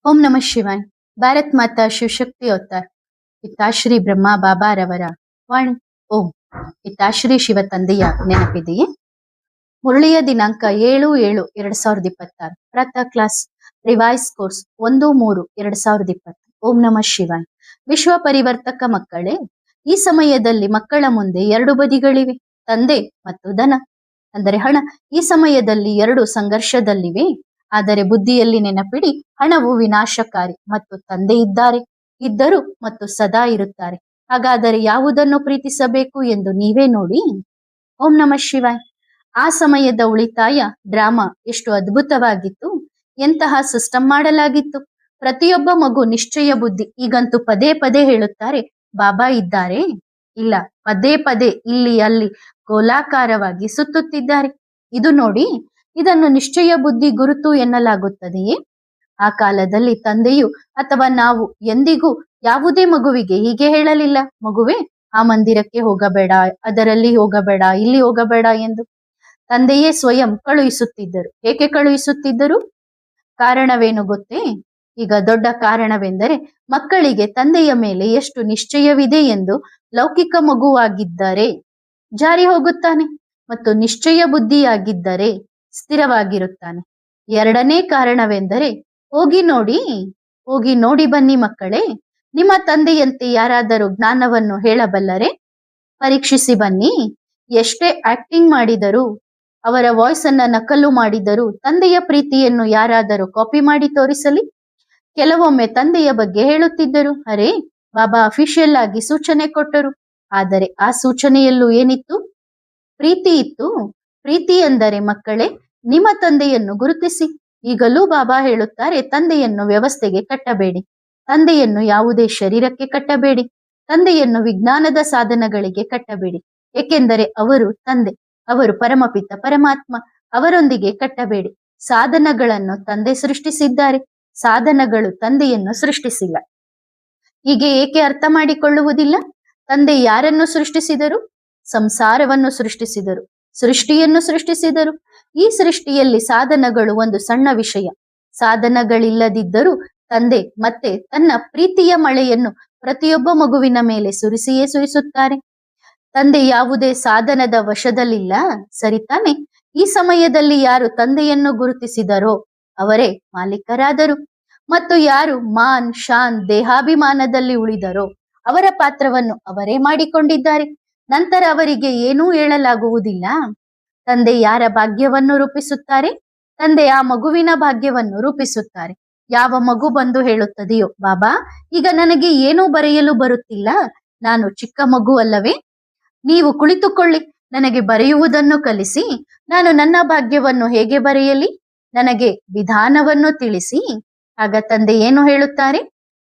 ಓಂ ನಮಃ ಶಿವಾಯ್. ಭಾರತ್ ಮಾತಾ ಶಿವಶಕ್ತಿ ಅವತಾರ್ ಪಿತಾಶ್ರೀ ಬ್ರಹ್ಮ ಬಾಬಾರವರ ವಾಣಿ. ಓಂ. ಪಿತಾಶ್ರೀ ಶಿವ ತಂದೆಯ ನೆನಪಿದೆಯೇ? ಮುರಳಿಯ ದಿನಾಂಕ 7/7/2026. ಪ್ರಾತಃ ಕ್ಲಾಸ್ ರಿವೈಸ್ ಕೋರ್ಸ್ 1/3/2020. ಓಂ ನಮಃ ಶಿವಾಯ್. ವಿಶ್ವ ಪರಿವರ್ತಕ ಮಕ್ಕಳೇ, ಈ ಸಮಯದಲ್ಲಿ ಮಕ್ಕಳ ಮುಂದೆ ಎರಡು ಬದಿಗಳಿವೆ, ತಂದೆ ಮತ್ತು ಧನ ಅಂದರೆ ಹಣ. ಈ ಸಮಯದಲ್ಲಿ ಎರಡು ಸಂಘರ್ಷದಲ್ಲಿವೆ. ಆದರೆ ಬುದ್ಧಿಯಲ್ಲಿ ನೆನಪಿಡಿ, ಹಣವು ವಿನಾಶಕಾರಿ ಮತ್ತು ತಂದೆ ಇದ್ದರು ಮತ್ತು ಸದಾ ಇರುತ್ತಾರೆ. ಹಾಗಾದರೆ ಯಾವುದನ್ನು ಪ್ರೀತಿಸಬೇಕು ಎಂದು ನೀವೇ ನೋಡಿ. ಓಂ ನಮಃ ಶಿವಾಯ್. ಆ ಸಮಯದ ಉಳಿತಾಯ ಡ್ರಾಮಾ ಎಷ್ಟು ಅದ್ಭುತವಾಗಿತ್ತು, ಎಂತಹ ಸಿಸ್ಟಮ್ ಮಾಡಲಾಗಿತ್ತು. ಪ್ರತಿಯೊಬ್ಬ ಮಗು ನಿಶ್ಚಯ ಬುದ್ಧಿ. ಈಗಂತೂ ಪದೇ ಪದೇ ಹೇಳುತ್ತಾರೆ, ಬಾಬಾ ಇದ್ದಾರೆ. ಇಲ್ಲ, ಪದೇ ಪದೇ ಇಲ್ಲಿ ಅಲ್ಲಿ ಗೋಲಾಕಾರವಾಗಿ ಸುತ್ತುತ್ತಿದ್ದಾರೆ. ಇದು ನೋಡಿ, ಇದನ್ನು ನಿಶ್ಚಯ ಬುದ್ಧಿ ಗುರುತು ಎನ್ನಲಾಗುತ್ತದೆಯೇ? ಆ ಕಾಲದಲ್ಲಿ ತಂದೆಯು ಅಥವಾ ನಾವು ಎಂದಿಗೂ ಯಾವುದೇ ಮಗುವಿಗೆ ಹೀಗೆ ಹೇಳಲಿಲ್ಲ, ಮಗುವೆ ಆ ಮಂದಿರಕ್ಕೆ ಹೋಗಬೇಡ, ಅದರಲ್ಲಿ ಹೋಗಬೇಡ, ಇಲ್ಲಿ ಹೋಗಬೇಡ ಎಂದು. ತಂದೆಯೇ ಸ್ವಯಂ ಕಳುಹಿಸುತ್ತಿದ್ದರು. ಏಕೆ ಕಳುಹಿಸುತ್ತಿದ್ದರು? ಕಾರಣವೇನು ಗೊತ್ತೇ? ಈಗ ದೊಡ್ಡ ಕಾರಣವೆಂದರೆ, ಮಕ್ಕಳಿಗೆ ತಂದೆಯ ಮೇಲೆ ಎಷ್ಟು ನಿಶ್ಚಯವಿದೆ ಎಂದು. ಲೌಕಿಕ ಮಗುವಾಗಿದ್ದರೆ ಜಾರಿ ಹೋಗುತ್ತಾನೆ ಮತ್ತು ನಿಶ್ಚಯ ಬುದ್ಧಿಯಾಗಿದ್ದರೆ ಸ್ಥಿರವಾಗಿರುತ್ತಾನೆ. ಎರಡನೇ ಕಾರಣವೆಂದರೆ, ಹೋಗಿ ನೋಡಿ ಬನ್ನಿ ಮಕ್ಕಳೇ. ನಿಮ್ಮ ತಂದೆಯಂತೆ ಯಾರಾದರೂ ಜ್ಞಾನವನ್ನು ಹೇಳಬಲ್ಲರೆ? ಪರೀಕ್ಷಿಸಿ ಬನ್ನಿ. ಎಷ್ಟೇ ಆಕ್ಟಿಂಗ್ ಮಾಡಿದರೂ, ಅವರ ವಾಯ್ಸ್ ಅನ್ನ ನಕಲು ಮಾಡಿದರೂ, ತಂದೆಯ ಪ್ರೀತಿಯನ್ನು ಯಾರಾದರೂ ಕಾಪಿ ಮಾಡಿ ತೋರಿಸಲಿ. ಕೆಲವೊಮ್ಮೆ ತಂದೆಯ ಬಗ್ಗೆ ಹೇಳುತ್ತಿದ್ದರು, ಅರೆ ಬಾಬಾ ಅಫಿಷಿಯಲ್ ಆಗಿ ಸೂಚನೆ ಕೊಟ್ಟರು. ಆದರೆ ಆ ಸೂಚನೆಯಲ್ಲೂ ಏನಿತ್ತು? ಪ್ರೀತಿ ಇತ್ತು. ಪ್ರೀತಿ ಎಂದರೆ ಮಕ್ಕಳೇ, ನಿಮ್ಮ ತಂದೆಯನ್ನು ಗುರುತಿಸಿ. ಈಗಲೂ ಬಾಬಾ ಹೇಳುತ್ತಾರೆ, ತಂದೆಯನ್ನು ವ್ಯವಸ್ಥೆಗೆ ಕಟ್ಟಬೇಡಿ, ತಂದೆಯನ್ನು ಯಾವುದೇ ಶರೀರಕ್ಕೆ ಕಟ್ಟಬೇಡಿ, ತಂದೆಯನ್ನು ವಿಜ್ಞಾನದ ಸಾಧನಗಳಿಗೆ ಕಟ್ಟಬೇಡಿ. ಏಕೆಂದರೆ ಅವರು ತಂದೆ, ಅವರು ಪರಮಪಿತ ಪರಮಾತ್ಮ. ಅವರೊಂದಿಗೆ ಕಟ್ಟಬೇಡಿ. ಸಾಧನಗಳನ್ನು ತಂದೆ ಸೃಷ್ಟಿಸಿದ್ದಾರೆ, ಸಾಧನಗಳು ತಂದೆಯನ್ನು ಸೃಷ್ಟಿಸಿಲ್ಲ. ಹೀಗೆ ಏಕೆ ಅರ್ಥ ಮಾಡಿಕೊಳ್ಳುವುದಿಲ್ಲ? ತಂದೆ ಯಾರನ್ನು ಸೃಷ್ಟಿಸಿದರು? ಸಂಸಾರವನ್ನು ಸೃಷ್ಟಿಸಿದರು, ಸೃಷ್ಟಿಯನ್ನು ಸೃಷ್ಟಿಸಿದರು. ಈ ಸೃಷ್ಟಿಯಲ್ಲಿ ಸಾಧನಗಳು ಒಂದು ಸಣ್ಣ ವಿಷಯ. ಸಾಧನಗಳಿಲ್ಲದಿದ್ದರೂ ತಂದೆ ಮತ್ತೆ ತನ್ನ ಪ್ರೀತಿಯ ಮಳೆಯನ್ನು ಪ್ರತಿಯೊಬ್ಬ ಮಗುವಿನ ಮೇಲೆ ಸುರಿಸಿಯೇ ಸುರಿಸುತ್ತಾರೆ. ತಂದೆ ಯಾವುದೇ ಸಾಧನದ ವಶದಲ್ಲಿಲ್ಲ, ಸರಿತಾನೆ? ಈ ಸಮಯದಲ್ಲಿ ಯಾರು ತಂದೆಯನ್ನು ಗುರುತಿಸಿದರೋ ಅವರೇ ಮಾಲೀಕರಾದರು. ಮತ್ತು ಯಾರು ಮಾನ್ ಶಾನ್ ದೇಹಾಭಿಮಾನದಲ್ಲಿ ಉಳಿದರೋ ಅವರ ಪಾತ್ರವನ್ನು ಅವರೇ ಮಾಡಿಕೊಂಡಿದ್ದಾರೆ. ನಂತರ ಅವರಿಗೆ ಏನೂ ಹೇಳಲಾಗುವುದಿಲ್ಲ. ತಂದೆ ಯಾರ ಭಾಗ್ಯವನ್ನು ರೂಪಿಸುತ್ತಾರೆ? ತಂದೆ ಆ ಮಗುವಿನ ಭಾಗ್ಯವನ್ನು ರೂಪಿಸುತ್ತಾರೆ. ಯಾವ ಮಗು ಬಂದು ಹೇಳುತ್ತದೆಯೋ, ಬಾಬಾ ಈಗ ನನಗೆ ಏನೂ ಬರೆಯಲು ಬರುತ್ತಿಲ್ಲ, ನಾನು ಚಿಕ್ಕ ಮಗು ಅಲ್ಲವೇ? ನೀವು ಕುಳಿತುಕೊಳ್ಳಿ, ನನಗೆ ಬರೆಯುವುದನ್ನು ಕಲಿಸಿ. ನಾನು ನನ್ನ ಭಾಗ್ಯವನ್ನು ಹೇಗೆ ಬರೆಯಲಿ? ನನಗೆ ವಿಧಾನವನ್ನು ತಿಳಿಸಿ. ಆಗ ತಂದೆ ಏನು ಹೇಳುತ್ತಾರೆ?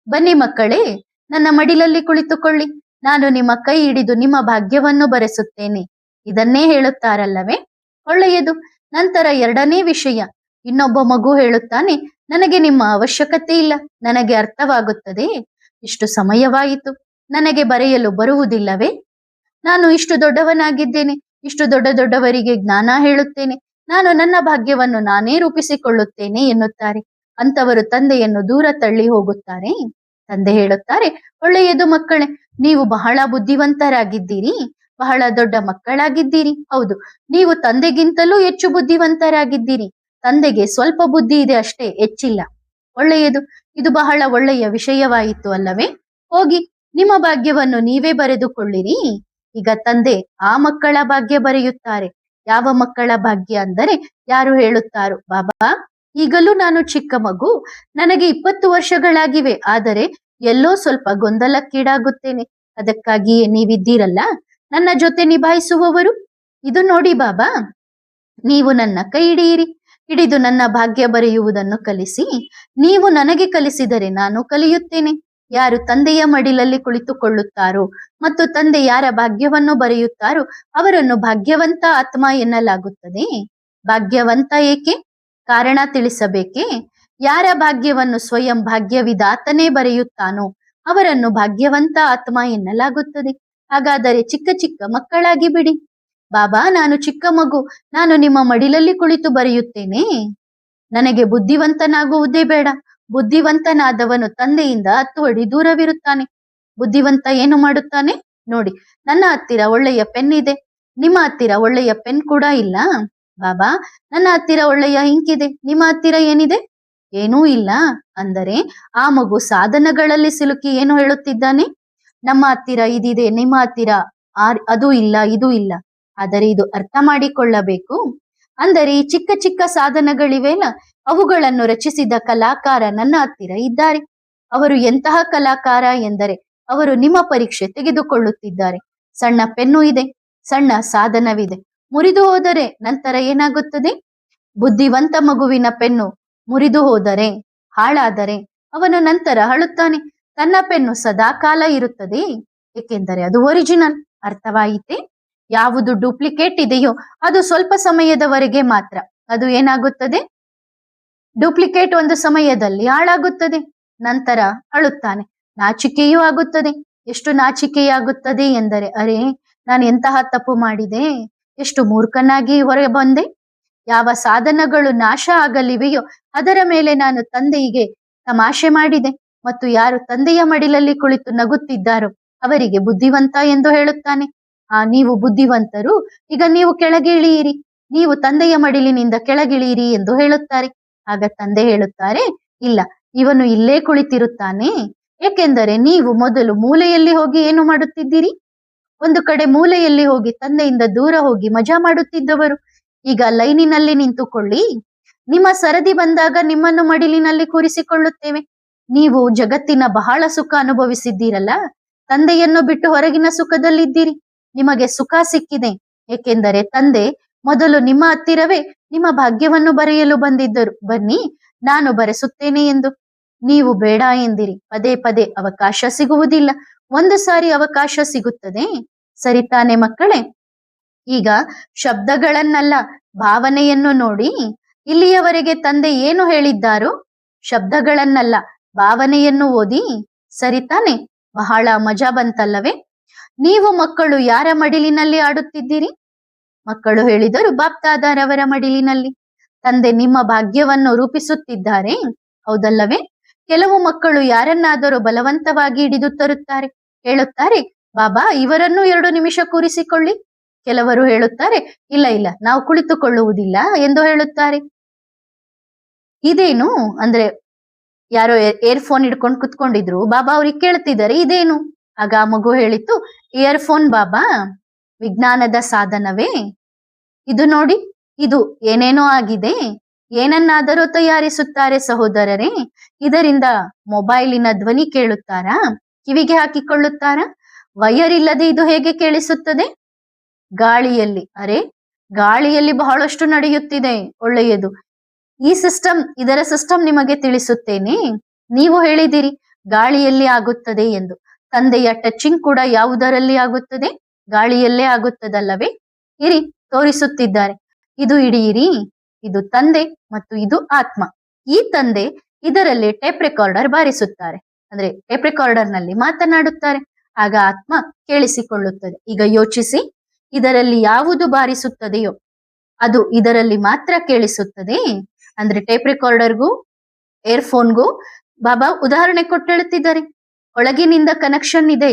ಬನ್ನಿ ಮಕ್ಕಳೇ, ನನ್ನ ಮಡಿಲಲ್ಲಿ ಕುಳಿತುಕೊಳ್ಳಿ, ನಾನು ನಿಮ್ಮ ಕೈ ಹಿಡಿದು ನಿಮ್ಮ ಭಾಗ್ಯವನ್ನು ಬರೆಸುತ್ತೇನೆ. ಇದನ್ನೇ ಹೇಳುತ್ತಾರಲ್ಲವೇ? ಒಳ್ಳೆಯದು. ನಂತರ ಎರಡನೇ ವಿಷಯ, ಇನ್ನೊಬ್ಬ ಮಗು ಹೇಳುತ್ತಾನೆ, ನನಗೆ ನಿಮ್ಮ ಅವಶ್ಯಕತೆ ಇಲ್ಲ, ನನಗೆ ಅರ್ಥವಾಗುತ್ತದೆ. ಇಷ್ಟು ಸಮಯವಾಯಿತು, ನನಗೆ ಬರೆಯಲು ಬರುವುದಿಲ್ಲವೇ? ನಾನು ಇಷ್ಟು ದೊಡ್ಡವನಾಗಿದ್ದೇನೆ, ಇಷ್ಟು ದೊಡ್ಡವರಿಗೆ ಜ್ಞಾನ ಹೇಳುತ್ತೇನೆ, ನಾನು ನನ್ನ ಭಾಗ್ಯವನ್ನು ನಾನೇ ರೂಪಿಸಿಕೊಳ್ಳುತ್ತೇನೆ ಎನ್ನುತ್ತಾರೆ. ಅಂತವರು ತಂದೆಯನ್ನು ದೂರ ತಳ್ಳಿ ಹೋಗುತ್ತಾರೆ. ತಂದೆ ಹೇಳುತ್ತಾರೆ, ಒಳ್ಳೆಯದು ಮಕ್ಕಳೇ, ನೀವು ಬಹಳ ಬುದ್ಧಿವಂತರಾಗಿದ್ದೀರಿ, ಬಹಳ ದೊಡ್ಡ ಮಕ್ಕಳಾಗಿದ್ದೀರಿ. ಹೌದು, ನೀವು ತಂದೆಗಿಂತಲೂ ಹೆಚ್ಚು ಬುದ್ಧಿವಂತರಾಗಿದ್ದೀರಿ. ತಂದೆಗೆ ಸ್ವಲ್ಪ ಬುದ್ಧಿ ಇದೆ ಅಷ್ಟೇ, ಹೆಚ್ಚಿಲ್ಲ. ಒಳ್ಳೆಯದು, ಇದು ಬಹಳ ಒಳ್ಳೆಯ ವಿಷಯವಾಯಿತು ಅಲ್ಲವೇ? ಹೋಗಿ ನಿಮ್ಮ ಭಾಗ್ಯವನ್ನು ನೀವೇ ಬರೆದುಕೊಳ್ಳಿರಿ. ಈಗ ತಂದೆ ಆ ಮಕ್ಕಳ ಭಾಗ್ಯ ಬರೆಯುತ್ತಾರೆ. ಯಾವ ಮಕ್ಕಳ ಭಾಗ್ಯ ಅಂದರೆ, ಯಾರು ಹೇಳುತ್ತಾರೋ, ಬಾಬಾ ಈಗಲೂ ನಾನು ಚಿಕ್ಕ ಮಗು, ನನಗೆ 20 ವರ್ಷಗಳಾಗಿವೆ, ಆದರೆ ಎಲ್ಲೋ ಸ್ವಲ್ಪ ಗೊಂದಲಕ್ಕೀಡಾಗುತ್ತೇನೆ. ಅದಕ್ಕಾಗಿಯೇ ನೀವಿದ್ದೀರಲ್ಲ, ನನ್ನ ಜೊತೆ ನಿಭಾಯಿಸುವವರು. ಇದು ನೋಡಿ ಬಾಬಾ, ನೀವು ನನ್ನ ಕೈ ಹಿಡಿದು ನನ್ನ ಭಾಗ್ಯ ಬರೆಯುವುದನ್ನು ಕಲಿಸಿ. ನೀವು ನನಗೆ ಕಲಿಸಿದರೆ ನಾನು ಕಲಿಯುತ್ತೇನೆ. ಯಾರು ತಂದೆಯ ಮಡಿಲಲ್ಲಿ ಕುಳಿತುಕೊಳ್ಳುತ್ತಾರೋ ಮತ್ತು ತಂದೆ ಯಾರ ಭಾಗ್ಯವನ್ನು ಬರೆಯುತ್ತಾರೋ ಅವರನ್ನು ಭಾಗ್ಯವಂತ ಆತ್ಮ ಎನ್ನಲಾಗುತ್ತದೆ. ಭಾಗ್ಯವಂತ ಏಕೆ? ಕಾರಣ ತಿಳಿಸಬೇಕೇ? ಯಾರ ಭಾಗ್ಯವನ್ನು ಸ್ವಯಂ ಭಾಗ್ಯವಿದಾತನೇ ಬರೆಯುತ್ತಾನೋ ಅವರನ್ನು ಭಾಗ್ಯವಂತ ಆತ್ಮ ಎನ್ನಲಾಗುತ್ತದೆ. ಹಾಗಾದರೆ ಚಿಕ್ಕ ಚಿಕ್ಕ ಮಕ್ಕಳಾಗಿ ಬಿಡಿ. ಬಾಬಾ ನಾನು ಚಿಕ್ಕ ಮಗು, ನಾನು ನಿಮ್ಮ ಮಡಿಲಲ್ಲಿ ಕುಳಿತು ಬರೆಯುತ್ತೇನೆ, ನನಗೆ ಬುದ್ಧಿವಂತನಾಗುವುದೇ ಬೇಡ, ಬುದ್ಧಿವಂತನಾದವನು ತಂದೆಯಿಂದ 10 ಅಡಿ ದೂರವಿರುತ್ತಾನೆ. ಬುದ್ಧಿವಂತ ಏನು ಮಾಡುತ್ತಾನೆ ನೋಡಿ, ನನ್ನ ಹತ್ತಿರ ಒಳ್ಳೆಯ ಪೆನ್ ಇದೆ, ನಿಮ್ಮ ಹತ್ತಿರ ಒಳ್ಳೆಯ ಪೆನ್ ಕೂಡ ಇಲ್ಲ. ಬಾಬಾ, ನನ್ನ ಹತ್ತಿರ ಒಳ್ಳೆಯ ಇಂಕ್ ಇದೆ, ನಿಮ್ಮ ಹತ್ತಿರ ಏನಿದೆ? ಏನೂ ಇಲ್ಲ. ಅಂದರೆ ಆ ಮಗು ಸಾಧನಗಳಲ್ಲಿ ಸಿಲುಕಿ ಏನು ಹೇಳುತ್ತಿದ್ದಾನೆ? ನಮ್ಮ ಹತ್ತಿರ ಇದಿದೆ, ನಿಮ್ಮ ಹತ್ತಿರ ಅದು ಇಲ್ಲ, ಇದು ಇಲ್ಲ. ಆದರೆ ಇದು ಅರ್ಥ ಮಾಡಿಕೊಳ್ಳಬೇಕು. ಅಂದರೆ ಈ ಚಿಕ್ಕ ಚಿಕ್ಕ ಸಾಧನಗಳಿವೆಲ್ಲ, ಅವುಗಳನ್ನು ರಚಿಸಿದ ಕಲಾಕಾರ ನನ್ನ ಹತ್ತಿರ ಇದ್ದಾರೆ. ಅವರು ಎಂತಹ ಕಲಾಕಾರ ಎಂದರೆ ಅವರು ನಿಮ್ಮ ಪರೀಕ್ಷೆ ತೆಗೆದುಕೊಳ್ಳುತ್ತಿದ್ದಾರೆ. ಸಣ್ಣ ಪೆನ್ನು ಇದೆ, ಸಣ್ಣ ಸಾಧನವಿದೆ, ಮುರಿದು ಹೋದರೆ ನಂತರ ಏನಾಗುತ್ತದೆ? ಬುದ್ಧಿವಂತ ಮಗುವಿನ ಪೆನ್ನು ಮುರಿದು ಹೋದರೆ, ಹಾಳಾದರೆ ಅವನು ನಂತರ ಅಳುತ್ತಾನೆ. ತನ್ನ ಪೆನ್ನು ಸದಾಕಾಲ ಇರುತ್ತದೆ, ಏಕೆಂದರೆ ಅದು ಒರಿಜಿನಲ್. ಅರ್ಥವಾಯಿತೆ? ಯಾವುದು ಡೂಪ್ಲಿಕೇಟ್ ಇದೆಯೋ ಅದು ಸ್ವಲ್ಪ ಸಮಯದವರೆಗೆ ಮಾತ್ರ. ಅದು ಏನಾಗುತ್ತದೆ? ಡೂಪ್ಲಿಕೇಟ್ ಒಂದು ಸಮಯದಲ್ಲಿ ಹಾಳಾಗುತ್ತದೆ, ನಂತರ ಅಳುತ್ತಾನೆ. ನಾಚಿಕೆಯೂ ಆಗುತ್ತದೆ. ಎಷ್ಟು ನಾಚಿಕೆಯಾಗುತ್ತದೆ ಎಂದರೆ, ಅರೆ, ನಾನು ಎಂತಹ ತಪ್ಪು ಮಾಡಿದೆ, ಎಷ್ಟು ಮೂರ್ಖನಾಗಿ ಹೊರಗೆ ಬಂದೆ. ಯಾವ ಸಾಧನಗಳು ನಾಶ ಆಗಲಿವೆಯೋ ಅದರ ಮೇಲೆ ನಾನು ತಂದೆಗೆ ತಮಾಷೆ ಮಾಡಿದೆ. ಮತ್ತು ಯಾರು ತಂದೆಯ ಮಡಿಲಲ್ಲಿ ಕುಳಿತು ನಗುತ್ತಿದ್ದಾರೋ ಅವರಿಗೆ ಬುದ್ಧಿವಂತ ಎಂದು ಹೇಳುತ್ತಾನೆ. ನೀವು ಬುದ್ಧಿವಂತರು, ಈಗ ನೀವು ಕೆಳಗೆ ಇಳಿಯಿರಿ, ನೀವು ತಂದೆಯ ಮಡಿಲಿನಿಂದ ಕೆಳಗಿಳಿಯಿರಿ ಎಂದು ಹೇಳುತ್ತಾರೆ. ಆಗ ತಂದೆ ಹೇಳುತ್ತಾರೆ, ಇಲ್ಲ, ಇವನು ಇಲ್ಲೇ ಕುಳಿತಿರುತ್ತಾನೆ, ಏಕೆಂದರೆ ನೀವು ಮೊದಲು ಮೂಲೆಯಲ್ಲಿ ಹೋಗಿ ಏನು ಮಾಡುತ್ತಿದ್ದೀರಿ? ಒಂದು ಕಡೆ ಮೂಲೆಯಲ್ಲಿ ಹೋಗಿ ತಂದೆಯಿಂದ ದೂರ ಹೋಗಿ ಮಜಾ ಮಾಡುತ್ತಿದ್ದವರು ಈಗ ಲೈನಿನಲ್ಲಿ ನಿಂತುಕೊಳ್ಳಿ. ನಿಮ್ಮ ಸರದಿ ಬಂದಾಗ ನಿಮ್ಮನ್ನು ಮಡಿಲಿನಲ್ಲಿ ಕೂರಿಸಿಕೊಳ್ಳುತ್ತೇವೆ. ನೀವು ಜಗತ್ತಿನ ಬಹಳ ಸುಖ ಅನುಭವಿಸಿದ್ದೀರಲ್ಲ, ತಂದೆಯನ್ನು ಬಿಟ್ಟು ಹೊರಗಿನ ಸುಖದಲ್ಲಿದ್ದೀರಿ. ನಿಮಗೆ ಸುಖ ಸಿಕ್ಕಿದೆ, ಏಕೆಂದರೆ ತಂದೆ ಮೊದಲು ನಿಮ್ಮ ಹತ್ತಿರವೇ ನಿಮ್ಮ ಭಾಗ್ಯವನ್ನು ಬರೆಯಲು ಬಂದಿದ್ದರು. ಬನ್ನಿ, ನಾನು ಬರೆಸುತ್ತೇನೆ ಎಂದು. ನೀವು ಬೇಡ ಎಂದಿರಿ. ಪದೇ ಪದೇ ಅವಕಾಶ ಸಿಗುವುದಿಲ್ಲ, ಒಂದು ಸಾರಿ ಅವಕಾಶ ಸಿಗುತ್ತದೆ. ಸರಿ ತಾನೆ ಮಕ್ಕಳೇ? ಈಗ ಶಬ್ದಗಳನ್ನಲ್ಲ, ಭಾವನೆಯನ್ನು ನೋಡಿ. ಇಲ್ಲಿಯವರೆಗೆ ತಂದೆ ಏನು ಹೇಳಿದ್ದಾರೋ ಶಬ್ದಗಳನ್ನಲ್ಲ, ಭಾವನೆಯನ್ನು ಓದಿ. ಸರಿ ತಾನೆ? ಬಹಳ ಮಜಾ ಬಂತಲ್ಲವೇ? ನೀವು ಮಕ್ಕಳು ಯಾರ ಮಡಿಲಿನಲ್ಲಿ ಆಡುತ್ತಿದ್ದೀರಿ? ಮಕ್ಕಳು ಹೇಳಿದರು, ಬಾಪ್ದಾದರವರ ಮಡಿಲಿನಲ್ಲಿ. ತಂದೆ ನಿಮ್ಮ ಭಾಗ್ಯವನ್ನು ರೂಪಿಸುತ್ತಿದ್ದಾರೆ, ಹೌದಲ್ಲವೇ? ಕೆಲವು ಮಕ್ಕಳು ಯಾರನ್ನಾದರೂ ಬಲವಂತವಾಗಿ ಹಿಡಿದು ತರುತ್ತಾರೆ. ಹೇಳುತ್ತಾರೆ, ಬಾಬಾ, ಇವರನ್ನು 2 ನಿಮಿಷ ಕೂರಿಸಿಕೊಳ್ಳಿ. ಕೆಲವರು ಹೇಳುತ್ತಾರೆ, ಇಲ್ಲ ಇಲ್ಲ, ನಾವು ಕುಳಿತುಕೊಳ್ಳುವುದಿಲ್ಲ ಎಂದು ಹೇಳುತ್ತಾರೆ. ಇದೇನು ಅಂದ್ರೆ, ಯಾರೋ ಏರ್ಫೋನ್ ಹಿಡ್ಕೊಂಡು ಕುತ್ಕೊಂಡಿದ್ರು, ಬಾಬಾ ಅವ್ರಿಗೆ ಕೇಳ್ತಿದ್ದಾರೆ, ಇದೇನು? ಆಗ ಆ ಮಗು ಹೇಳಿತ್ತು, ಇಯರ್ಫೋನ್ ಬಾಬಾ, ವಿಜ್ಞಾನದ ಸಾಧನವೇ ಇದು. ನೋಡಿ, ಇದು ಏನೇನೋ ಆಗಿದೆ, ಏನನ್ನಾದರೂ ತಯಾರಿಸುತ್ತಾರೆ ಸಹೋದರರೇ. ಇದರಿಂದ ಮೊಬೈಲಿನ ಧ್ವನಿ ಕೇಳುತ್ತಾರಾ? ಕಿವಿಗೆ ಹಾಕಿಕೊಳ್ಳುತ್ತಾರಾ? ವಯರ್ ಇಲ್ಲದೆ ಇದು ಹೇಗೆ ಕೇಳಿಸುತ್ತದೆ? ಗಾಳಿಯಲ್ಲಿ. ಅರೆ, ಗಾಳಿಯಲ್ಲಿ ಬಹಳಷ್ಟು ನಡೆಯುತ್ತಿದೆ, ಒಳ್ಳೆಯದು. ಇದರ ಸಿಸ್ಟಮ್ ನಿಮಗೆ ತಿಳಿಸುತ್ತೇನೆ. ನೀವು ಹೇಳಿದಿರಿ ಗಾಳಿಯಲ್ಲಿ ಆಗುತ್ತದೆ ಎಂದು. ತಂದೆಯ ಟಚಿಂಗ್ ಕೂಡ ಯಾವುದರಲ್ಲಿ ಆಗುತ್ತದೆ? ಗಾಳಿಯಲ್ಲೇ ಆಗುತ್ತದಲ್ಲವೇ? ಇರಿ, ತೋರಿಸುತ್ತಿದ್ದಾರೆ. ಇದು ಹಿಡಿಯಿರಿ. ಇದು ತಂದೆ ಮತ್ತು ಇದು ಆತ್ಮ. ಈ ತಂದೆ ಇದರಲ್ಲಿ ಟೇಪ್ ರೆಕಾರ್ಡರ್ ಬಾರಿಸುತ್ತಾರೆ, ಅಂದ್ರೆ ಟೇಪ್ ರೆಕಾರ್ಡರ್ ನಲ್ಲಿ ಮಾತನಾಡುತ್ತಾರೆ. ಆಗ ಆತ್ಮ ಕೇಳಿಸಿಕೊಳ್ಳುತ್ತದೆ. ಈಗ ಯೋಚಿಸಿ, ಇದರಲ್ಲಿ ಯಾವುದು ಬಾರಿಸುತ್ತದೆಯೋ ಅದು ಇದರಲ್ಲಿ ಮಾತ್ರ ಕೇಳಿಸುತ್ತದೆ. ಅಂದ್ರೆ ಟೇಪ್ ರೆಕಾರ್ಡರ್ಗೂ ಏರ್ಫೋನ್ಗೂ ಬಾಬಾ ಉದಾಹರಣೆ ಕೊಟ್ಟು ಹೇಳುತ್ತಿದ್ದಾರೆ. ಒಳಗಿನಿಂದ ಕನೆಕ್ಷನ್ ಇದೆ,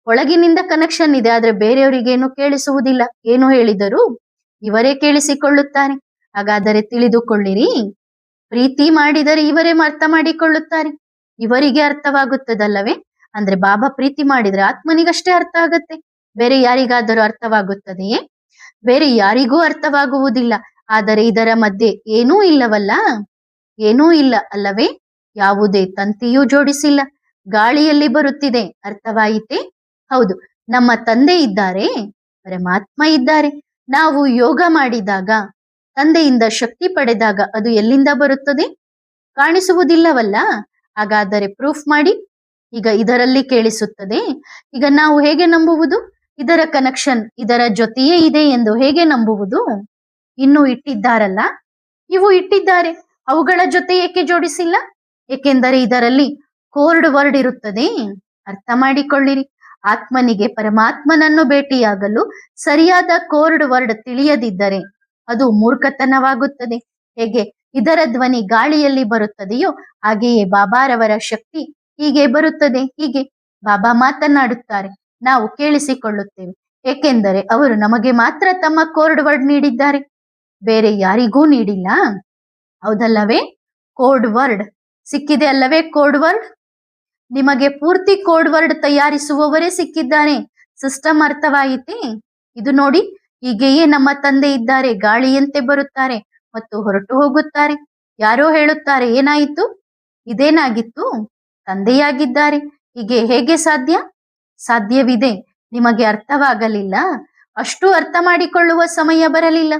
ಒಳಗಿನಿಂದ ಕನೆಕ್ಷನ್ ಇದೆ, ಆದ್ರೆ ಬೇರೆಯವರಿಗೇನು ಕೇಳಿಸುವುದಿಲ್ಲ. ಏನು ಹೇಳಿದರು ಇವರೇ ಕೇಳಿಸಿಕೊಳ್ಳುತ್ತಾರೆ. ಹಾಗಾದರೆ ತಿಳಿದುಕೊಳ್ಳಿರಿ, ಪ್ರೀತಿ ಮಾಡಿದರೆ ಇವರೇ ಅರ್ಥ ಮಾಡಿಕೊಳ್ಳುತ್ತಾರೆ, ಇವರಿಗೆ ಅರ್ಥವಾಗುತ್ತದಲ್ಲವೇ? ಅಂದ್ರೆ ಬಾಬಾ ಪ್ರೀತಿ ಮಾಡಿದ್ರೆ ಆತ್ಮನಿಗಷ್ಟೇ ಅರ್ಥ ಆಗತ್ತೆ, ಬೇರೆ ಯಾರಿಗಾದರೂ ಅರ್ಥವಾಗುತ್ತದೆಯೇ? ಬೇರೆ ಯಾರಿಗೂ ಅರ್ಥವಾಗುವುದಿಲ್ಲ. ಆದರೆ ಇದರ ಮಧ್ಯೆ ಏನೂ ಇಲ್ಲವಲ್ಲ, ಏನೂ ಇಲ್ಲ ಅಲ್ಲವೇ? ಯಾವುದೇ ತಂತಿಯೂ ಜೋಡಿಸಿಲ್ಲ, ಗಾಳಿಯಲ್ಲಿ ಬರುತ್ತಿದೆ. ಅರ್ಥವಾಯಿತೆ? ಹೌದು, ನಮ್ಮ ತಂದೆ ಇದ್ದಾರೆ, ಪರಮಾತ್ಮ ಇದ್ದಾರೆ. ನಾವು ಯೋಗ ಮಾಡಿದಾಗ, ತಂದೆಯಿಂದ ಶಕ್ತಿ ಪಡೆದಾಗ ಅದು ಎಲ್ಲಿಂದ ಬರುತ್ತದೆ? ಕಾಣಿಸುವುದಿಲ್ಲವಲ್ಲ. ಹಾಗಾದರೆ ಪ್ರೂಫ್ ಮಾಡಿ. ಈಗ ಇದರಲ್ಲಿ ಕೇಳಿಸುತ್ತದೆ. ಈಗ ನಾವು ಹೇಗೆ ನಂಬುವುದು? ಇದರ ಕನೆಕ್ಷನ್ ಇದರ ಜೊತೆಯೇ ಇದೆ ಎಂದು ಹೇಗೆ ನಂಬುವುದು? ಇನ್ನು ಇಟ್ಟಿದ್ದಾರಲ್ಲ, ಇವು ಇಟ್ಟಿದ್ದಾರೆ, ಅವುಗಳ ಜೊತೆ ಏಕೆ ಜೋಡಿಸಿಲ್ಲ? ಏಕೆಂದರೆ ಇದರಲ್ಲಿ ಕೋರ್ಡ್ ವರ್ಡ್ ಇರುತ್ತದೆ. ಅರ್ಥ ಮಾಡಿಕೊಳ್ಳಿರಿ. ಆತ್ಮನಿಗೆ ಪರಮಾತ್ಮನನ್ನು ಭೇಟಿಯಾಗಲು ಸರಿಯಾದ ಕೋರ್ಡ್ ವರ್ಡ್ ತಿಳಿಯದಿದ್ದರೆ ಅದು ಮೂರ್ಖತನವಾಗುತ್ತದೆ. ಹೇಗೆ ಇದರ ಧ್ವನಿ ಗಾಳಿಯಲ್ಲಿ ಬರುತ್ತದೆಯೋ ಹಾಗೆಯೇ ಬಾಬಾರವರ ಶಕ್ತಿ ಹೀಗೆ ಬರುತ್ತದೆ. ಹೀಗೆ ಬಾಬಾ ಮಾತನಾಡುತ್ತಾರೆ, ನಾವು ಕೇಳಿಸಿಕೊಳ್ಳುತ್ತೇವೆ. ಏಕೆಂದರೆ ಅವರು ನಮಗೆ ಮಾತ್ರ ತಮ್ಮ ಕೋಡ್ ವರ್ಡ್ ನೀಡಿದ್ದಾರೆ, ಬೇರೆ ಯಾರಿಗೂ ನೀಡಿಲ್ಲ. ಹೌದಲ್ಲವೇ? ಕೋಡ್ ವರ್ಡ್ ಸಿಕ್ಕಿದೆ ಅಲ್ಲವೇ? ಕೋಡ್ ವರ್ಡ್ ನಿಮಗೆ ಪೂರ್ತಿ ಕೋಡ್ ವರ್ಡ್ ತಯಾರಿಸುವವರೇ ಸಿಕ್ಕಿದ್ದಾರೆ. ಸಿಸ್ಟಮ್ ಅರ್ಥವಾಯಿತೆ? ಇದು ನೋಡಿ, ಹೀಗೆಯೇ ನಮ್ಮ ತಂದೆ ಇದ್ದಾರೆ, ಗಾಳಿಯಂತೆ ಬರುತ್ತಾರೆ ಮತ್ತು ಹೊರಟು ಹೋಗುತ್ತಾರೆ. ಯಾರೋ ಹೇಳುತ್ತಾರೆ, ಏನಾಯಿತು? ಇದೇನಾಗಿತ್ತು? ತಂದೆಯಾಗಿದ್ದಾರೆ, ಹೀಗೆ ಹೇಗೆ ಸಾಧ್ಯ? ಸಾಧ್ಯವಿದೆ. ನಿಮಗೆ ಅರ್ಥವಾಗಲಿಲ್ಲ, ಅಷ್ಟು ಅರ್ಥ ಮಾಡಿಕೊಳ್ಳುವ ಸಮಯ ಬರಲಿಲ್ಲ.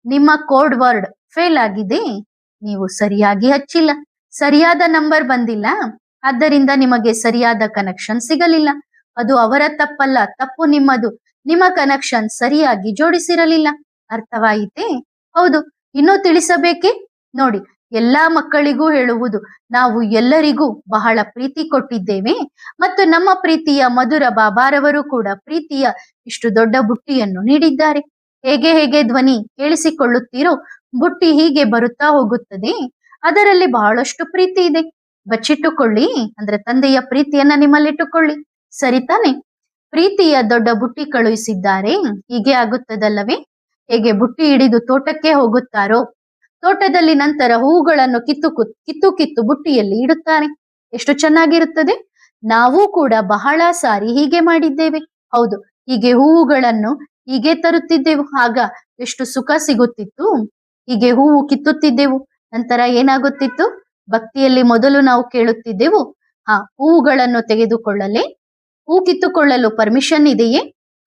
ನಿಮ್ಮ ಕೋಡ್ ವರ್ಡ್ ಫೇಲ್ ಆಗಿದೆ, ನೀವು ಸರಿಯಾಗಿ ಹಚ್ಚಿಲ್ಲ, ಸರಿಯಾದ ನಂಬರ್ ಬಂದಿಲ್ಲ, ಆದ್ದರಿಂದ ನಿಮಗೆ ಸರಿಯಾದ ಕನೆಕ್ಷನ್ ಸಿಗಲಿಲ್ಲ. ಅದು ಅವರ ತಪ್ಪಲ್ಲ, ತಪ್ಪು ನಿಮ್ಮದು. ನಿಮ್ಮ ಕನೆಕ್ಷನ್ ಸರಿಯಾಗಿ ಜೋಡಿಸಿರಲಿಲ್ಲ. ಅರ್ಥವಾಯಿತೇ? ಹೌದು. ಇನ್ನೂ ತಿಳಿಸಬೇಕೇ? ನೋಡಿ, ಎಲ್ಲಾ ಮಕ್ಕಳಿಗೂ ಹೇಳುವುದು, ನಾವು ಎಲ್ಲರಿಗೂ ಬಹಳ ಪ್ರೀತಿ ಕೊಟ್ಟಿದ್ದೇವೆ ಮತ್ತು ನಮ್ಮ ಪ್ರೀತಿಯ ಮಧುರ ಬಾಬಾರವರು ಕೂಡ ಪ್ರೀತಿಯ ಇಷ್ಟು ದೊಡ್ಡ ಬುಟ್ಟಿಯನ್ನು ನೀಡಿದ್ದಾರೆ. ಹೇಗೆ ಹೇಗೆ ಧ್ವನಿ ಕೇಳಿಸಿಕೊಳ್ಳುತ್ತೀರೋ ಬುಟ್ಟಿ ಹೀಗೆ ಬರುತ್ತಾ ಹೋಗುತ್ತದೆ. ಅದರಲ್ಲಿ ಬಹಳಷ್ಟು ಪ್ರೀತಿ ಇದೆ. ಬಚ್ಚಿಟ್ಟುಕೊಳ್ಳಿ, ಅಂದ್ರೆ ತಂದೆಯ ಪ್ರೀತಿಯನ್ನ ನಿಮ್ಮಲ್ಲಿಟ್ಟುಕೊಳ್ಳಿ. ಸರಿ ತಾನೆ? ಪ್ರೀತಿಯ ದೊಡ್ಡ ಬುಟ್ಟಿ ಕಳುಹಿಸಿದ್ದಾರೆ. ಹೀಗೆ ಆಗುತ್ತದಲ್ಲವೇ? ಹೇಗೆ ಬುಟ್ಟಿ ಹಿಡಿದು ತೋಟಕ್ಕೆ ಹೋಗುತ್ತಾರೋ, ತೋಟದಲ್ಲಿ ನಂತರ ಹೂಗಳನ್ನು ಕಿತ್ತು ಬುಟ್ಟಿಯಲ್ಲಿ ಇಡುತ್ತಾರೆ. ಎಷ್ಟು ಚೆನ್ನಾಗಿರುತ್ತದೆ. ನಾವು ಕೂಡ ಬಹಳ ಸಾರಿ ಹೀಗೆ ಮಾಡಿದ್ದೇವೆ. ಹೌದು, ಹೀಗೆ ಹೂವುಗಳನ್ನು ಹೀಗೆ ತರುತ್ತಿದ್ದೆವು. ಆಗ ಎಷ್ಟು ಸುಖ ಸಿಗುತ್ತಿತ್ತು. ಹೀಗೆ ಹೂವು ಕಿತ್ತುತ್ತಿದ್ದೆವು. ನಂತರ ಏನಾಗುತ್ತಿತ್ತು? ಭಕ್ತಿಯಲ್ಲಿ ಮೊದಲು ನಾವು ಕೇಳುತ್ತಿದ್ದೆವು, ಹೂವುಗಳನ್ನು ತೆಗೆದುಕೊಳ್ಳಲೇ, ಹೂ ಕಿತ್ತುಕೊಳ್ಳಲು ಪರ್ಮಿಷನ್ ಇದೆಯೇ?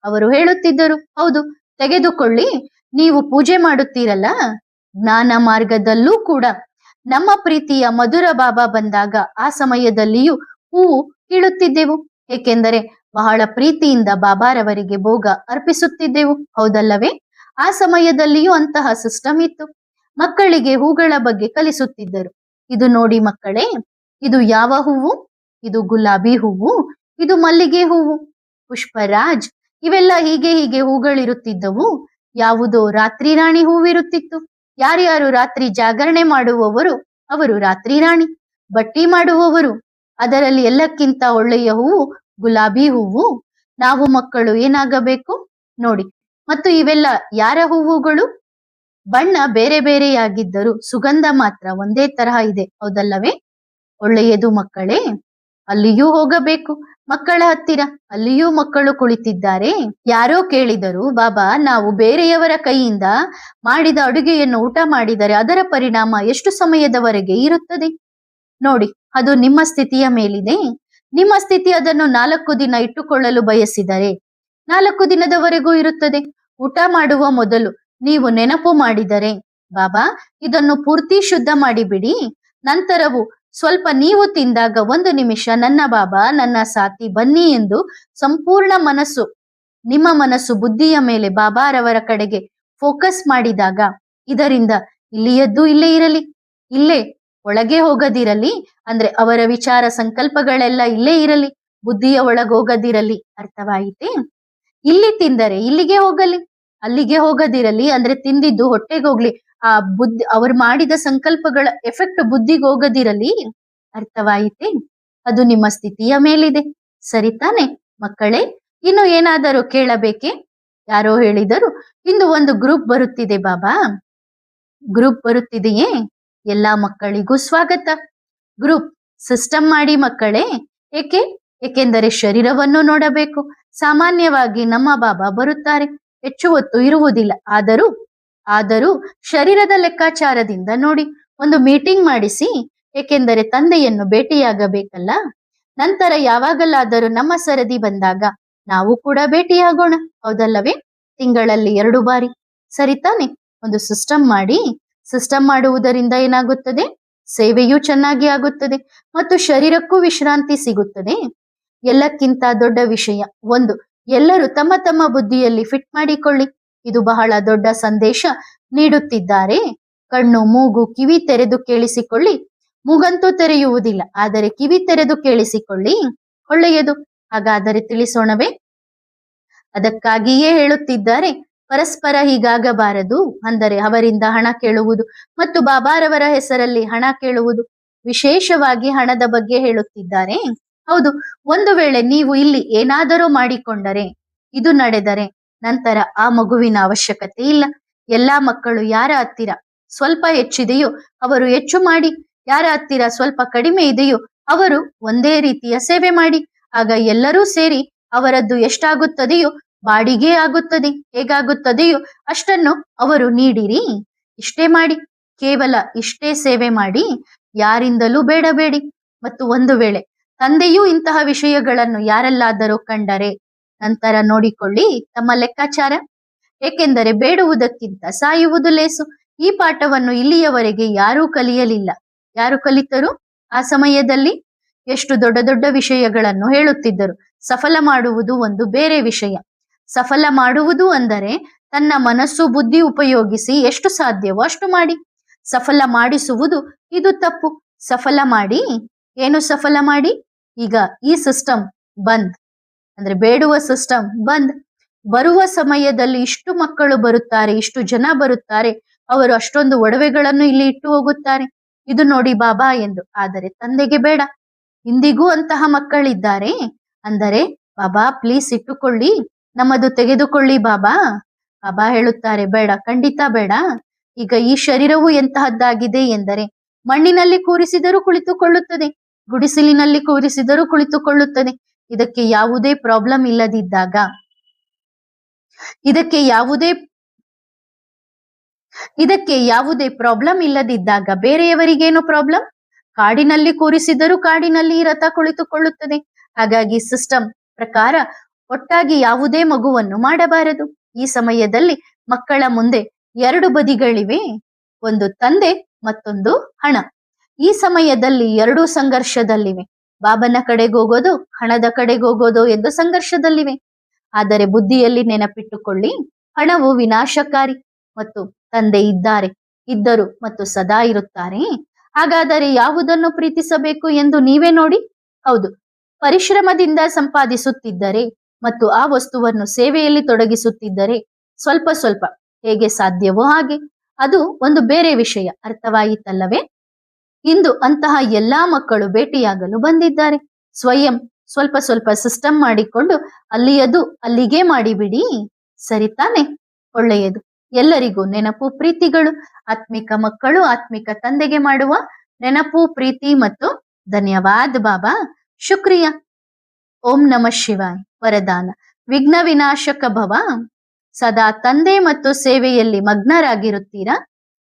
ಅವರು ಹೇಳುತ್ತಿದ್ದರು, ಹೌದು, ತೆಗೆದುಕೊಳ್ಳಿ. ನೀವು ಪೂಜೆ ಮಾಡುತ್ತೀರಲ್ಲ, ಜ್ಞಾನ ಮಾರ್ಗದಲ್ಲೂ ಕೂಡ ನಮ್ಮ ಪ್ರೀತಿಯ ಮಧುರ ಬಾಬಾ ಬಂದಾಗ ಆ ಸಮಯದಲ್ಲಿಯೂ ಹೂವು ಕೀಳುತ್ತಿದ್ದೆವು. ಏಕೆಂದರೆ ಬಹಳ ಪ್ರೀತಿಯಿಂದ ಬಾಬಾರವರಿಗೆ ಭೋಗ ಅರ್ಪಿಸುತ್ತಿದ್ದೆವು. ಹೌದಲ್ಲವೇ? ಆ ಸಮಯದಲ್ಲಿಯೂ ಅಂತಹ ಸಿಸ್ಟಮ್ ಇತ್ತು. ಮಕ್ಕಳಿಗೆ ಹೂಗಳ ಬಗ್ಗೆ ಕಲಿಸುತ್ತಿದ್ದರು. ಇದು ನೋಡಿ ಮಕ್ಕಳೇ, ಇದು ಯಾವ ಹೂವು? ಇದು ಗುಲಾಬಿ ಹೂವು, ಇದು ಮಲ್ಲಿಗೆ ಹೂವು, ಪುಷ್ಪರಾಜ್, ಇವೆಲ್ಲ ಹೀಗೆ ಹೀಗೆ ಹೂಗಳಿರುತ್ತಿದ್ದವು. ಯಾವುದೋ ರಾತ್ರಿ ರಾಣಿ ಹೂವಿರುತ್ತಿತ್ತು. ಯಾರ್ಯಾರು ರಾತ್ರಿ ಜಾಗರಣೆ ಮಾಡುವವರು ಅವರು ರಾತ್ರಿ ರಾಣಿ. ಬಟ್ಟಿ ಮಾಡುವವರು, ಅದರಲ್ಲಿ ಎಲ್ಲಕ್ಕಿಂತ ಒಳ್ಳೆಯ ಹೂವು ಗುಲಾಬಿ ಹೂವು. ನಾವು ಮಕ್ಕಳು ಏನಾಗಬೇಕು ನೋಡಿ. ಮತ್ತು ಇವೆಲ್ಲ ಯಾರ ಹೂವುಗಳು? ಬಣ್ಣ ಬೇರೆ ಬೇರೆಯಾಗಿದ್ದರೂ ಸುಗಂಧ ಮಾತ್ರ ಒಂದೇ ತರಹ ಇದೆ. ಹೌದಲ್ಲವೇ? ಒಳ್ಳೆಯದು ಮಕ್ಕಳೇ. ಅಲ್ಲಿಯೂ ಹೋಗಬೇಕು ಮಕ್ಕಳ ಹತ್ತಿರ. ಅಲ್ಲಿಯೂ ಮಕ್ಕಳು ಕುಳಿತಿದ್ದಾರೆ. ಯಾರೋ ಕೇಳಿದರು, ಬಾಬಾ, ನಾವು ಬೇರೆಯವರ ಕೈಯಿಂದ ಮಾಡಿದ ಅಡುಗೆಯನ್ನು ಊಟ ಮಾಡಿದರೆ ಅದರ ಪರಿಣಾಮ ಎಷ್ಟು ಸಮಯದವರೆಗೆ ಇರುತ್ತದೆ? ನೋಡಿ, ಅದು ನಿಮ್ಮ ಸ್ಥಿತಿಯ ಮೇಲಿದೆ. ನಿಮ್ಮ ಸ್ಥಿತಿ ಅದನ್ನು 4 ದಿನ ಇಟ್ಟುಕೊಳ್ಳಲು ಬಯಸಿದರೆ 4 ದಿನದವರೆಗೂ ಇರುತ್ತದೆ. ಊಟ ಮಾಡುವ ಮೊದಲು ನೀವು ನೆನಪು ಮಾಡಿದರೆ, ಬಾಬಾ ಇದನ್ನು ಪೂರ್ತಿ ಶುದ್ಧ ಮಾಡಿಬಿಡಿ, ನಂತರವು ಸ್ವಲ್ಪ ನೀವು ತಿಂದಾಗ 1 ನಿಮಿಷ ನನ್ನ ಬಾಬಾ, ನನ್ನ ಸಾಥಿ ಬನ್ನಿ ಎಂದು ಸಂಪೂರ್ಣ ಮನಸ್ಸು, ನಿಮ್ಮ ಮನಸ್ಸು ಬುದ್ಧಿಯ ಮೇಲೆ ಬಾಬಾರವರ ಕಡೆಗೆ ಫೋಕಸ್ ಮಾಡಿದಾಗ, ಇದರಿಂದ ಇಲ್ಲಿಯದ್ದು ಇಲ್ಲೇ ಇರಲಿ, ಇಲ್ಲೇ ಒಳಗೆ ಹೋಗದಿರಲಿ, ಅಂದ್ರೆ ಅವರ ವಿಚಾರ ಸಂಕಲ್ಪಗಳೆಲ್ಲ ಇಲ್ಲೇ ಇರಲಿ, ಬುದ್ಧಿಯ ಒಳಗೋಗದಿರಲಿ. ಅರ್ಥವಾಯಿತೇ? ಇಲ್ಲಿ ತಿಂದರೆ ಇಲ್ಲಿಗೆ ಹೋಗಲಿ, ಅಲ್ಲಿಗೆ ಹೋಗದಿರಲಿ, ಅಂದ್ರೆ ತಿಂದಿದ್ದು ಹೊಟ್ಟೆಗೋಗ್ಲಿ, ಆ ಬುದ್ಧಿ ಅವರು ಮಾಡಿದ ಸಂಕಲ್ಪಗಳ ಎಫೆಕ್ಟ್ ಬುದ್ಧಿಗೆ ಹೋಗದಿರಲಿ. ಅರ್ಥವಾಯಿತೇ? ಅದು ನಿಮ್ಮ ಸ್ಥಿತಿಯ ಮೇಲಿದೆ. ಸರಿ ತಾನೆ ಮಕ್ಕಳೇ? ಇನ್ನು ಏನಾದರೂ ಕೇಳಬೇಕೆ? ಯಾರೋ ಹೇಳಿದರು, ಇಂದು ಒಂದು ಗ್ರೂಪ್ ಬರುತ್ತಿದೆ ಬಾಬಾ. ಗ್ರೂಪ್ ಬರುತ್ತಿದೆಯೇ? ಎಲ್ಲಾ ಮಕ್ಕಳಿಗೂ ಸ್ವಾಗತ. ಗ್ರೂಪ್ ಸಿಸ್ಟಮ್ ಮಾಡಿ ಮಕ್ಕಳೇ. ಏಕೆಂದರೆ ಶರೀರವನ್ನು ನೋಡಬೇಕು. ಸಾಮಾನ್ಯವಾಗಿ ನಮ್ಮ ಬಾಬಾ ಬರುತ್ತಾರೆ, ಹೆಚ್ಚು ಹೊತ್ತು ಇರುವುದಿಲ್ಲ. ಆದರೂ ಶರೀರದ ಲೆಕ್ಕಾಚಾರದಿಂದ ನೋಡಿ, ಒಂದು ಮೀಟಿಂಗ್ ಮಾಡಿಸಿ. ಏಕೆಂದರೆ ತಂದೆಯನ್ನು ಭೇಟಿಯಾಗಬೇಕಲ್ಲ. ನಂತರ ಯಾವಾಗಲಾದರೂ ನಮ್ಮ ಸರದಿ ಬಂದಾಗ ನಾವು ಕೂಡ ಭೇಟಿಯಾಗೋಣ. ಹೌದಲ್ಲವೇ? ತಿಂಗಳಲ್ಲಿ 2 ಬಾರಿ. ಸರಿ ತಾನೆ? ಒಂದು ಸಿಸ್ಟಮ್ ಮಾಡಿ. ಸಿಸ್ಟಮ್ ಮಾಡುವುದರಿಂದ ಏನಾಗುತ್ತದೆ? ಸೇವೆಯೂ ಚೆನ್ನಾಗಿ ಆಗುತ್ತದೆ ಮತ್ತು ಶರೀರಕ್ಕೂ ವಿಶ್ರಾಂತಿ ಸಿಗುತ್ತದೆ. ಎಲ್ಲಕ್ಕಿಂತ ದೊಡ್ಡ ವಿಷಯ ಒಂದು, ಎಲ್ಲರೂ ತಮ್ಮ ತಮ್ಮ ಬುದ್ಧಿಯಲ್ಲಿ ಫಿಟ್ ಮಾಡಿಕೊಳ್ಳಿ. ಇದು ಬಹಳ ದೊಡ್ಡ ಸಂದೇಶ ನೀಡುತ್ತಿದ್ದಾರೆ. ಕಣ್ಣು, ಮೂಗು, ಕಿವಿ ತೆರೆದು ಕೇಳಿಸಿಕೊಳ್ಳಿ. ಮೂಗಂತೂ ತೆರೆಯುವುದಿಲ್ಲ, ಆದರೆ ಕಿವಿ ತೆರೆದು ಕೇಳಿಸಿಕೊಳ್ಳಿ. ಒಳ್ಳೆಯದು. ಹಾಗಾದರೆ ತಿಳಿಸೋಣವೇ? ಅದಕ್ಕಾಗಿಯೇ ಹೇಳುತ್ತಿದ್ದಾರೆ, ಪರಸ್ಪರ ಹೀಗಾಗಬಾರದು. ಅಂದರೆ ಅವರಿಂದ ಹಣ ಕೇಳುವುದು ಮತ್ತು ಬಾಬಾರವರ ಹೆಸರಲ್ಲಿ ಹಣ ಕೇಳುವುದು, ವಿಶೇಷವಾಗಿ ಹಣದ ಬಗ್ಗೆ ಹೇಳುತ್ತಿದ್ದಾರೆ. ಹೌದು, ಒಂದು ವೇಳೆ ನೀವು ಇಲ್ಲಿ ಏನಾದರೂ ಮಾಡಿಕೊಂಡರೆ, ಇದು ನಡೆದರೆ ನಂತರ ಆ ಮಗುವಿನ ಅವಶ್ಯಕತೆ ಇಲ್ಲ. ಎಲ್ಲಾ ಮಕ್ಕಳು ಯಾರ ಹತ್ತಿರ ಸ್ವಲ್ಪ ಹೆಚ್ಚಿದೆಯೋ ಅವರು ಹೆಚ್ಚು ಮಾಡಿ, ಯಾರ ಹತ್ತಿರ ಸ್ವಲ್ಪ ಕಡಿಮೆ ಇದೆಯೋ ಅವರು ಒಂದೇ ರೀತಿಯ ಸೇವೆ ಮಾಡಿ. ಆಗ ಎಲ್ಲರೂ ಸೇರಿ ಅವರದ್ದು ಎಷ್ಟಾಗುತ್ತದೆಯೋ ಬಾಡಿಗೆ ಆಗುತ್ತದೆ, ಹೇಗಾಗುತ್ತದೆಯೋ ಅಷ್ಟನ್ನು ಅವರು ನೀಡಿರಿ. ಇಷ್ಟೇ ಮಾಡಿ, ಕೇವಲ ಇಷ್ಟೇ ಸೇವೆ ಮಾಡಿ, ಯಾರಿಂದಲೂ ಬೇಡಬೇಡಿ. ಮತ್ತು ಒಂದು ವೇಳೆ ತಂದೆಯೂ ಇಂತಹ ವಿಷಯಗಳನ್ನು ಯಾರಲ್ಲಾದರೂ ಕಂಡರೆ ನಂತರ ನೋಡಿಕೊಳ್ಳಿ ತಮ್ಮ ಲೆಕ್ಕಾಚಾರ. ಏಕೆಂದರೆ ಬೇಡುವುದಕ್ಕಿಂತ ಸಾಯುವುದು ಲೇಸು. ಈ ಪಾಠವನ್ನು ಇಲ್ಲಿಯವರೆಗೆ ಯಾರೂ ಕಲಿಯಲಿಲ್ಲ. ಯಾರು ಕಲಿತರು? ಆ ಸಮಯದಲ್ಲಿ ಎಷ್ಟು ದೊಡ್ಡ ದೊಡ್ಡ ವಿಷಯಗಳನ್ನು ಹೇಳುತ್ತಿದ್ದರು. ಸಫಲ ಮಾಡುವುದು ಒಂದು ಬೇರೆ ವಿಷಯ. ಸಫಲ ಮಾಡುವುದು ಅಂದರೆ ತನ್ನ ಮನಸ್ಸು ಬುದ್ಧಿ ಉಪಯೋಗಿಸಿ ಎಷ್ಟು ಸಾಧ್ಯವೋ ಅಷ್ಟು ಮಾಡಿ. ಸಫಲ ಮಾಡಿಸುವುದು ಇದು ತಪ್ಪು. ಸಫಲ ಮಾಡಿ, ಏನು ಸಫಲ ಮಾಡಿ? ಈಗ ಈ ಸಿಸ್ಟಮ್ ಬಂದ್, ಅಂದ್ರೆ ಬೇಡುವ ಸಿಸ್ಟಮ್ ಬಂದ್. ಬರುವ ಸಮಯದಲ್ಲಿ ಇಷ್ಟು ಮಕ್ಕಳು ಬರುತ್ತಾರೆ, ಇಷ್ಟು ಜನ ಬರುತ್ತಾರೆ, ಅವರು ಅಷ್ಟೊಂದು ಒಡವೆಗಳನ್ನು ಇಲ್ಲಿ ಇಟ್ಟು ಹೋಗುತ್ತಾರೆ, ಇದು ನೋಡಿ ಬಾಬಾ ಎಂದು. ಆದರೆ ತಂದೆಗೆ ಬೇಡ. ಇಂದಿಗೂ ಅಂತಹ ಮಕ್ಕಳಿದ್ದಾರೆ. ಅಂದರೆ ಬಾಬಾ ಪ್ಲೀಸ್ ಇಟ್ಟುಕೊಳ್ಳಿ, ನಮ್ಮದು ತೆಗೆದುಕೊಳ್ಳಿ ಬಾಬಾ. ಬಾಬಾ ಹೇಳುತ್ತಾರೆ ಬೇಡ, ಖಂಡಿತ ಬೇಡ. ಈಗ ಈ ಶರೀರವು ಎಂತಹದ್ದಾಗಿದೆ ಎಂದರೆ ಮಣ್ಣಿನಲ್ಲಿ ಕೂರಿಸಿದರೂ ಕುಳಿತುಕೊಳ್ಳುತ್ತದೆ, ಗುಡಿಸಲಿನಲ್ಲಿ ಕೂರಿಸಿದರೂ ಕುಳಿತುಕೊಳ್ಳುತ್ತದೆ. ಇದಕ್ಕೆ ಯಾವುದೇ ಪ್ರಾಬ್ಲಮ್ ಇಲ್ಲದಿದ್ದಾಗ, ಇದಕ್ಕೆ ಯಾವುದೇ ಪ್ರಾಬ್ಲಮ್ ಇಲ್ಲದಿದ್ದಾಗ ಬೇರೆಯವರಿಗೇನು ಪ್ರಾಬ್ಲಮ್? ಕಾಡಿನಲ್ಲಿ ಕೂರಿಸಿದರೂ ಕಾಡಿನಲ್ಲಿ ಈ ರಥ ಕುಳಿತುಕೊಳ್ಳುತ್ತದೆ. ಹಾಗಾಗಿ ಸಿಸ್ಟಮ್ ಪ್ರಕಾರ ಒಟ್ಟಾಗಿ ಯಾವುದೇ ಮಗುವನ್ನು ಮಾಡಬಾರದು. ಈ ಸಮಯದಲ್ಲಿ ಮಕ್ಕಳ ಮುಂದೆ ಎರಡು ಬದಿಗಳಿವೆ, ಒಂದು ತಂದೆ ಮತ್ತೊಂದು ಹಣ. ಈ ಸಮಯದಲ್ಲಿ ಎರಡೂ ಸಂಘರ್ಷದಲ್ಲಿವೆ. ಬಾಬನ ಕಡೆಗೆ ಹೋಗೋದು, ಹಣದ ಕಡೆಗೆ ಹೋಗೋದು ಎಂದು ಸಂಘರ್ಷದಲ್ಲಿವೆ. ಆದರೆ ಬುದ್ಧಿಯಲ್ಲಿ ನೆನಪಿಟ್ಟುಕೊಳ್ಳಿ, ಹಣವು ವಿನಾಶಕಾರಿ ಮತ್ತು ತಂದೆ ಇದ್ದರು ಮತ್ತು ಸದಾ ಇರುತ್ತಾರೆ. ಹಾಗಾದರೆ ಯಾವುದನ್ನು ಪ್ರೀತಿಸಬೇಕು ಎಂದು ನೀವೇ ನೋಡಿ. ಹೌದು, ಪರಿಶ್ರಮದಿಂದ ಸಂಪಾದಿಸುತ್ತಿದ್ದರೆ ಮತ್ತು ಆ ವಸ್ತುವನ್ನು ಸೇವೆಯಲ್ಲಿ ತೊಡಗಿಸುತ್ತಿದ್ದರೆ ಸ್ವಲ್ಪ ಸ್ವಲ್ಪ ಹೇಗೆ ಸಾಧ್ಯವೋ ಹಾಗೆ, ಅದು ಒಂದು ಬೇರೆ ವಿಷಯ. ಅರ್ಥವಾಯಿತಲ್ಲವೇ? ಇಂದು ಅಂತಹ ಎಲ್ಲಾ ಮಕ್ಕಳು ಭೇಟಿಯಾಗಲು ಬಂದಿದ್ದಾರೆ. ಸ್ವಯಂ ಸ್ವಲ್ಪ ಸ್ವಲ್ಪ ಸಿಸ್ಟಮ್ ಮಾಡಿಕೊಂಡು ಅಲ್ಲಿಯದು ಅಲ್ಲಿಗೆ ಮಾಡಿಬಿಡಿ. ಸರಿ ತಾನೆ? ಒಳ್ಳೆಯದು. ಎಲ್ಲರಿಗೂ ನೆನಪು ಪ್ರೀತಿಗಳು. ಆತ್ಮಿಕ ಮಕ್ಕಳು ಆತ್ಮಿಕ ತಂದೆಗೆ ಮಾಡುವ ನೆನಪು ಪ್ರೀತಿ ಮತ್ತು ಧನ್ಯವಾದ ಬಾಬಾ. ಶುಕ್ರಿಯಾ. ಓಂ ನಮಃ ಶಿವಾಯ್. ವರದಾನ: ವಿಘ್ನ ವಿನಾಶಕ ಭವ. ಸದಾ ತಂದೆ ಮತ್ತು ಸೇವೆಯಲ್ಲಿ ಮಗ್ನರಾಗಿರುತ್ತೀರಾ?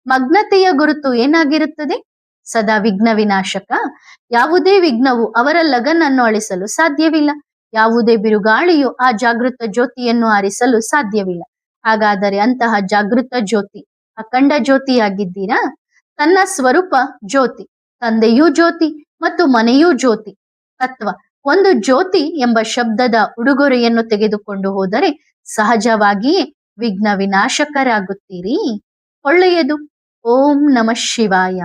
ಮಗ್ನತೆಯ ಗುರುತು ಏನಾಗಿರುತ್ತದೆ? ಸದಾ ವಿಘ್ನ ವಿನಾಶಕ. ಯಾವುದೇ ವಿಘ್ನವು ಅವರ ಲಗನನ್ನು ಅಳಿಸಲು ಸಾಧ್ಯವಿಲ್ಲ. ಯಾವುದೇ ಬಿರುಗಾಳಿಯು ಆ ಜಾಗೃತ ಜ್ಯೋತಿಯನ್ನು ಆರಿಸಲು ಸಾಧ್ಯವಿಲ್ಲ. ಹಾಗಾದರೆ ಅಂತಹ ಜಾಗೃತ ಜ್ಯೋತಿ ಅಖಂಡ ಜ್ಯೋತಿಯಾಗಿದ್ದೀರಾ? ತನ್ನ ಸ್ವರೂಪ ಜ್ಯೋತಿ, ತಂದೆಯೂ ಜ್ಯೋತಿ ಮತ್ತು ಮನೆಯೂ ಜ್ಯೋತಿ. ತತ್ವ: ಒಂದು ಜ್ಯೋತಿ ಎಂಬ ಶಬ್ದದ ಉಡುಗೊರೆಯನ್ನು ತೆಗೆದುಕೊಂಡು ಹೋದರೆ ಸಹಜವಾಗಿಯೇ ವಿಘ್ನ ವಿನಾಶಕರಾಗುತ್ತೀರಿ. ಒಳ್ಳೆಯದು. ಓಂ ನಮಃ ಶಿವಾಯ.